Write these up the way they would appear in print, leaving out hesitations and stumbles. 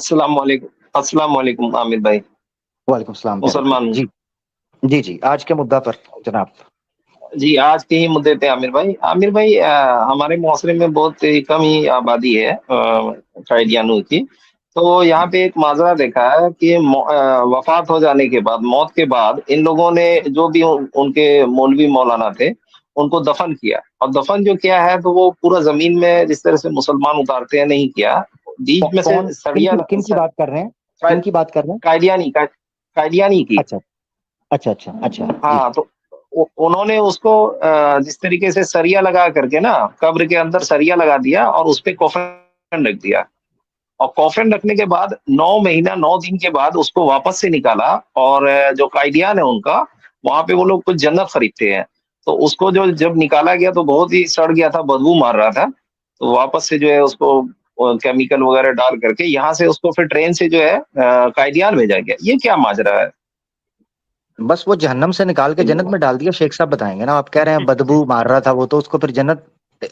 السلام علیکم عامر بھائی. وعلیکم السلام پیارے بھائی. مسلمان ہوں. جی جی جی آج کے مدعا پر جناب. جی آج کے ہی مدعے تھے عامر بھائی. عامر بھائی ہمارے معاشرے میں بہت کم ہی آبادی ہے قائدیانوں کی. تو یہاں پہ ایک ماجرا دیکھا ہے کہ وفات ہو جانے کے بعد، موت کے بعد، ان لوگوں نے جو بھی ان کے مولوی مولانا تھے ان کو دفن کیا. اور دفن جو کیا ہے تو وہ پورا زمین میں جس طرح سے مسلمان اتارتے ہیں نہیں کیا. بیچ میں سے کون سڑیا کن کی بات کر رہے ہیں؟ کن کی بات کر رہے ہیں؟ قائدیانی کی. اچھا اچھا اچھا اچھا جی. ہاں، تو انہوں نے اس کو جس طریقے سے سریا لگا کر کے نا، قبر کے اندر سریا لگا دیا اور اس پہ کوفن رکھ دیا. اور کوفن رکھنے کے بعد 9 مہینہ 9 دن کے بعد اس کو واپس سے نکالا. اور جو قائدیان ہے ان کا، وہاں پہ وہ لوگ کچھ جنت خریدتے ہیں. تو اس کو جب نکالا گیا تو بہت ہی سڑ گیا تھا، بدبو مار رہا تھا. تو واپس سے جو ہے اس کو کیمیکل وغیرہ ڈال کر کے یہاں سے اس کو پھر ٹرین سے جو ہے قائدیان بھیجا گیا. یہ کیا ماجرا ہے؟ بس وہ جہنم سے نکال کے جنت میں ڈال دیا. شیخ صاحب بتائیں گے نا. آپ کہہ رہے ہیں بدبو مار رہا تھا وہ، تو اس کو پھر جنت،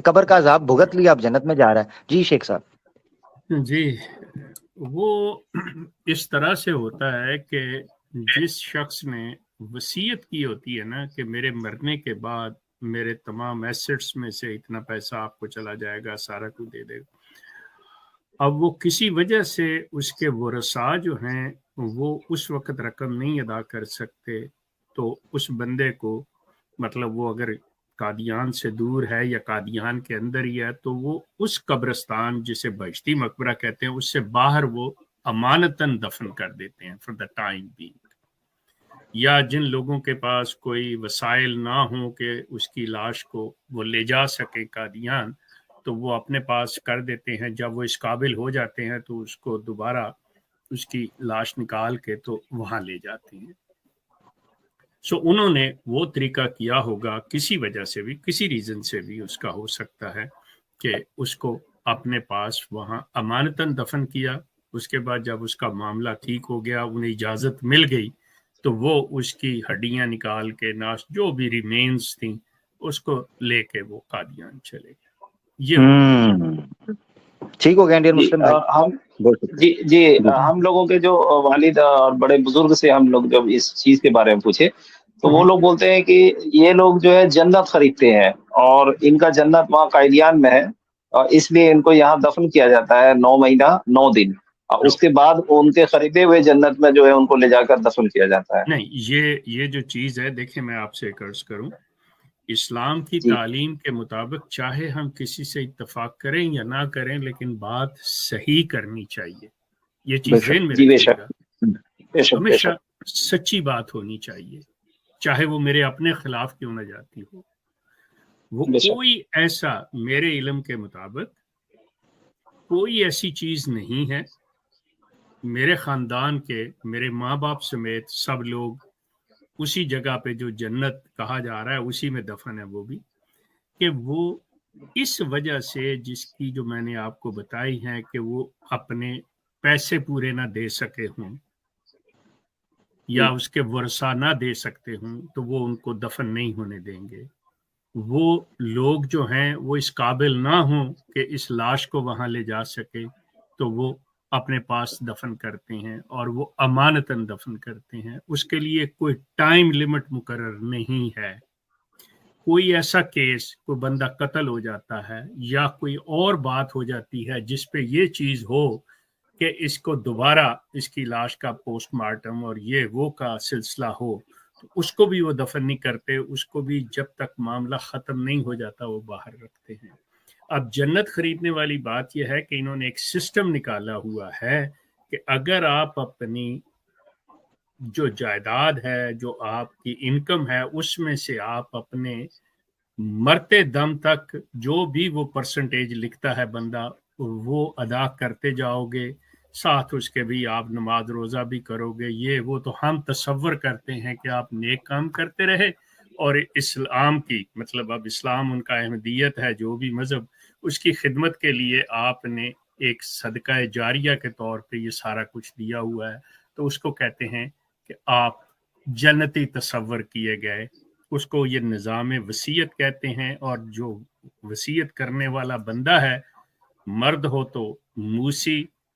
قبر کا عذاب بھگت لیا، اب جنت میں جا رہا ہے. جی شیخ صاحب. جی، وہ اس طرح سے ہوتا ہے کہ جس شخص نے وصیت کی ہوتی ہے نا کہ میرے مرنے کے بعد میرے تمام ایسٹس میں سے اتنا پیسہ آپ کو چلا جائے گا، سارا کچھ دے دے گا. اب وہ کسی وجہ سے اس کے ورثاء جو ہیں وہ اس وقت رقم نہیں ادا کر سکتے، تو اس بندے کو، مطلب وہ اگر قادیان سے دور ہے یا قادیان کے اندر ہی ہے، تو وہ اس قبرستان جسے بہشتی مقبرہ کہتے ہیں اس سے باہر وہ امانتاً دفن کر دیتے ہیں فار دا ٹائم بینگ. یا جن لوگوں کے پاس کوئی وسائل نہ ہوں کہ اس کی لاش کو وہ لے جا سکے قادیان، تو وہ اپنے پاس کر دیتے ہیں. جب وہ اس قابل ہو جاتے ہیں تو اس کو دوبارہ اس کی لاش نکال کے تو وہاں لے جاتے ہیں. انہوں نے وہ طریقہ کیا ہوگا، کسی وجہ سے بھی، کسی ریزن سے بھی اس کا ہو سکتا ہے کہ اس کو اپنے پاس وہاں امانتاً دفن کیا. اس کے بعد جب اس کا معاملہ ٹھیک ہو گیا، انہیں اجازت مل گئی، تو وہ اس کی ہڈیاں نکال کے ناش جو بھی ریمینز تھیں اس کو لے کے وہ قادیان چلے گئے. یہ ٹھیک ہو گیا انڈین مسلم بھائی. جی ہم لوگوں کے جو والد اور بڑے بزرگ سے ہم لوگ جب اس چیز کے بارے میں پوچھے تو وہ لوگ بولتے ہیں کہ یہ لوگ جو ہے جنت خریدتے ہیں اور ان کا جنت وہاں قائدیان میں ہے، اور اس لیے ان کو یہاں دفن کیا جاتا ہے 9 مہینہ 9 دن. اور اس کے بعد ان کے خریدے ہوئے جنت میں جو ہے ان کو لے جا کر دفن کیا جاتا ہے. نہیں، یہ جو چیز ہے، دیکھیں میں آپ سے ایک عرض کروں، اسلام کی جی تعلیم کے مطابق چاہے ہم کسی سے اتفاق کریں یا نہ کریں، لیکن بات صحیح کرنی چاہیے. یہ چیز ذہن میں جی، بے رکھیے شک گا. بے شک بے ہمیشہ شک. سچی بات ہونی چاہیے، چاہے وہ میرے اپنے خلاف کیوں نہ جاتی ہو. وہ بے شک. کوئی ایسا، میرے علم کے مطابق کوئی ایسی چیز نہیں ہے. میرے خاندان کے، میرے ماں باپ سمیت سب لوگ اسی جگہ پہ جو جنت کہا جا رہا ہے اسی میں دفن ہے. وہ بھی کہ وہ اس وجہ سے، جس کی جو میں نے آپ کو بتائی ہے کہ وہ اپنے پیسے پورے نہ دے سکے ہوں یا اس کے ورثاء نہ دے سکتے ہوں، تو وہ ان کو دفن نہیں ہونے دیں گے. وہ لوگ جو ہیں وہ اس قابل نہ ہوں کہ اس لاش کو وہاں لے جا سکے، تو وہ اپنے پاس دفن کرتے ہیں اور وہ امانتاً دفن کرتے ہیں. اس کے لیے کوئی ٹائم لمٹ مقرر نہیں ہے. کوئی ایسا کیس، کوئی بندہ قتل ہو جاتا ہے یا کوئی اور بات ہو جاتی ہے جس پہ یہ چیز ہو کہ اس کو دوبارہ اس کی لاش کا پوسٹ مارٹم اور یہ وہ کا سلسلہ ہو، تو اس کو بھی وہ دفن نہیں کرتے. اس کو بھی جب تک معاملہ ختم نہیں ہو جاتا وہ باہر رکھتے ہیں. اب جنت خریدنے والی بات یہ ہے کہ انہوں نے ایک سسٹم نکالا ہوا ہے کہ اگر آپ اپنی جو جائیداد ہے، جو آپ کی انکم ہے، اس میں سے آپ اپنے مرتے دم تک جو بھی وہ پرسنٹیج لکھتا ہے بندہ، وہ ادا کرتے جاؤ گے. ساتھ اس کے بھی آپ نماز روزہ بھی کرو گے. یہ وہ تو ہم تصور کرتے ہیں کہ آپ نیک کام کرتے رہے، اور اسلام کی، مطلب اب اسلام ان کا احمدیت ہے جو بھی مذہب، اس کی خدمت کے لیے آپ نے ایک صدقہ جاریہ کے طور پہ یہ سارا کچھ دیا ہوا ہے. تو اس کو کہتے ہیں کہ آپ جنتی تصور کیے گئے. اس کو یہ نظام وصیت کہتے ہیں. اور جو وصیت کرنے والا بندہ ہے، مرد ہو تو موسی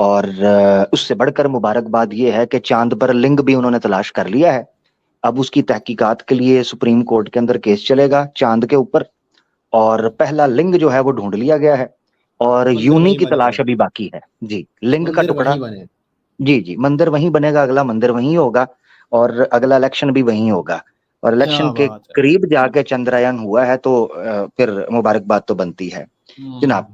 اور اس سے بڑھ کر مبارکباد یہ ہے کہ چاند پر لنگ بھی انہوں نے تلاش کر لیا ہے. اب اس کی تحقیقات کے لیے سپریم کورٹ کے اندر کیس چلے گا چاند کے اوپر, اور پہلا لنگ جو ہے وہ ڈھونڈ لیا گیا ہے, اور مندر یونی وہیں کی بنے تلاش گا. ابھی باقی ہے. جی, لنگ کا مندر ٹکڑا, وہیں بنے. جی جی, مندر وہیں بنے گا, اگلا مندر وہیں ہوگا, اور اگلا الیکشن بھی وہیں ہوگا. اور کیا الیکشن کے بات ہے. قریب جا کے چندریان ہوا ہے تو پھر مبارکباد تو بنتی ہے. جناب